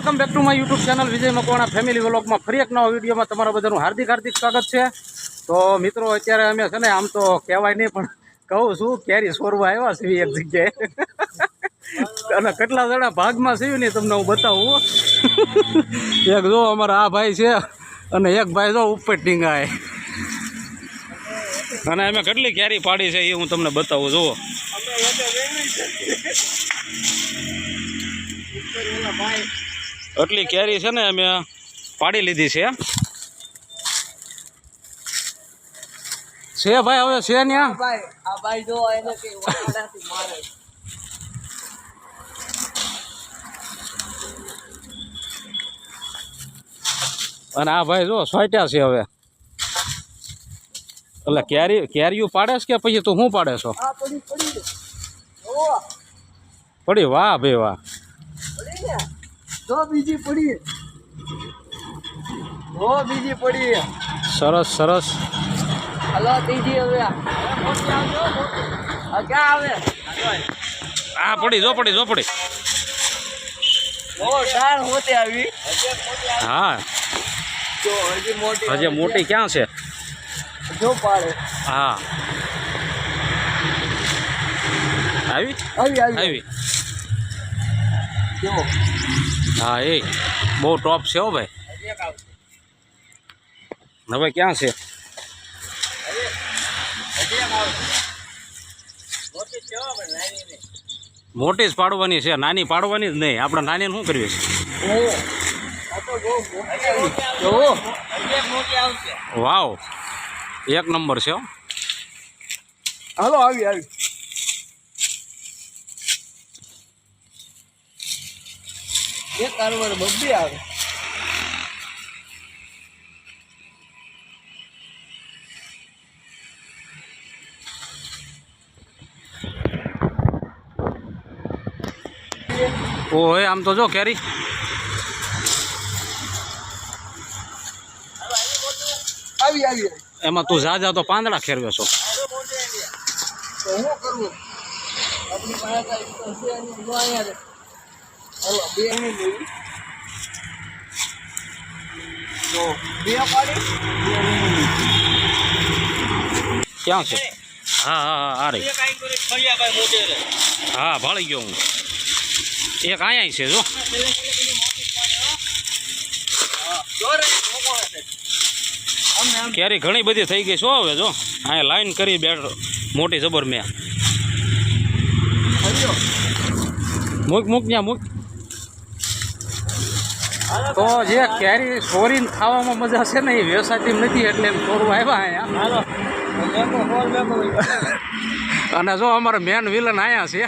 Welcome back to my YouTube channel Vijay Makwana family વ્લોગમાં ફરી એક નવા વિડીયોમાં તમારા બધાનું હાર્દિક સ્વાગત છે। તો મિત્રો અત્યારે અમે છે ને આમ તો કહેવાય નહીં પણ કહું છું કેરી સોરવા આવ્યા છે એક જગ્યાએ અને કેટલા જણા ભાગમાં છે ને તમને હું બતાવું। એક જો અમારા આ ભાઈ છે અને એક ભાઈ જો ઉપર ટીંગાય અને અમે કેટલી કેરી પાડી છે એ હું તમને બતાવું। જુઓ એટલી કેરી છે ને અમે પાડી લીધી છે ભાઈ હવે છે ને અને આ ભાઈ જો સોટ્યા છે હવે એટલે કેરીયું પાડે છે કે પછી તું શું પાડે છો? પડી વાહ ભાઈ વાહ બીજી પડી સરસ સરસ। હલો ત્રીજી હવે ક્યાં આવે? આ પડી જો પડી મોટી આવી હા હજી મોટી ક્યાં છે? જો પાડે હા આવી હા એ બહુ ટોપ છે હો ભાઈ। હવે ક્યાં છે? મોટી જ પાડવાની છે, નાની પાડવાની જ નહીં। આપણે નાની શું કરવી છે? વાવ એક નંબર છે। હાલો આવી એક કારવાર બબ્બી આવે ઓહે આમ તો જો કેરી આવી એમાં તું જા તો પાંદડા ખેરવે છો। શું કરવું આપણી પાસે હાલો બે ક્યાં છે? હા આ રહી હા ભાળી ગયો હું એક અહીંયા છે જો કેરી ઘણી બધી થઈ ગઈ છો હવે જો અહીંયા લાઈન કરી બેઠો મોટી જબર મેં મૂક ત્યાં મૂક। તો જે કેરી સોરીને ખાવામાં મજા છે ને એ વેસાતી નથી એટલે એમ સોરવા આવ્યા અહીંયા। અને જો અમારે મેન વિલન અહીંયા છે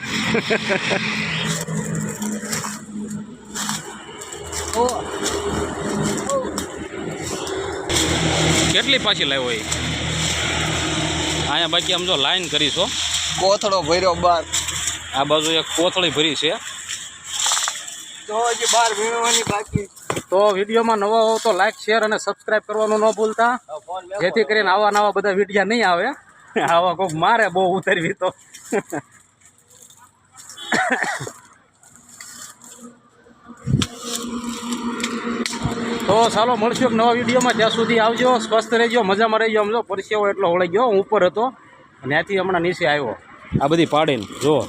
કેટલી પાછી લાવ્યો એ અહીંયા બાકી આમ જો લાઈન કરીશો કોથળો ભર્યો બાર આ બાજુ એક કોથળી ભરી છે તો હજી બાર વીણવાની બાકી। તો વિડીયોમાં નવા હો તો લાઈક શેર અને સબસ્ક્રાઈબ કરવાનું ન ભૂલતા જેથી કરીને આવા બધા વિડીયો નહીં આવે। આવા કોઈક મારે બહુ ઉતરવી તો ચાલો મળશું એક નવા વિડીયોમાં। ત્યાં સુધી આવજો, સ્વસ્થ રહેજો, મજામાં રહેજો। સમજો પરસેવો એટલો હોળી ગયો, હું ઉપર હતો અને ત્યાંથી હમણાં નીચે આવ્યો આ બધી પાડીને જુઓ।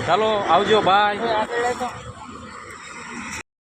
ચાલો આવજો બાય।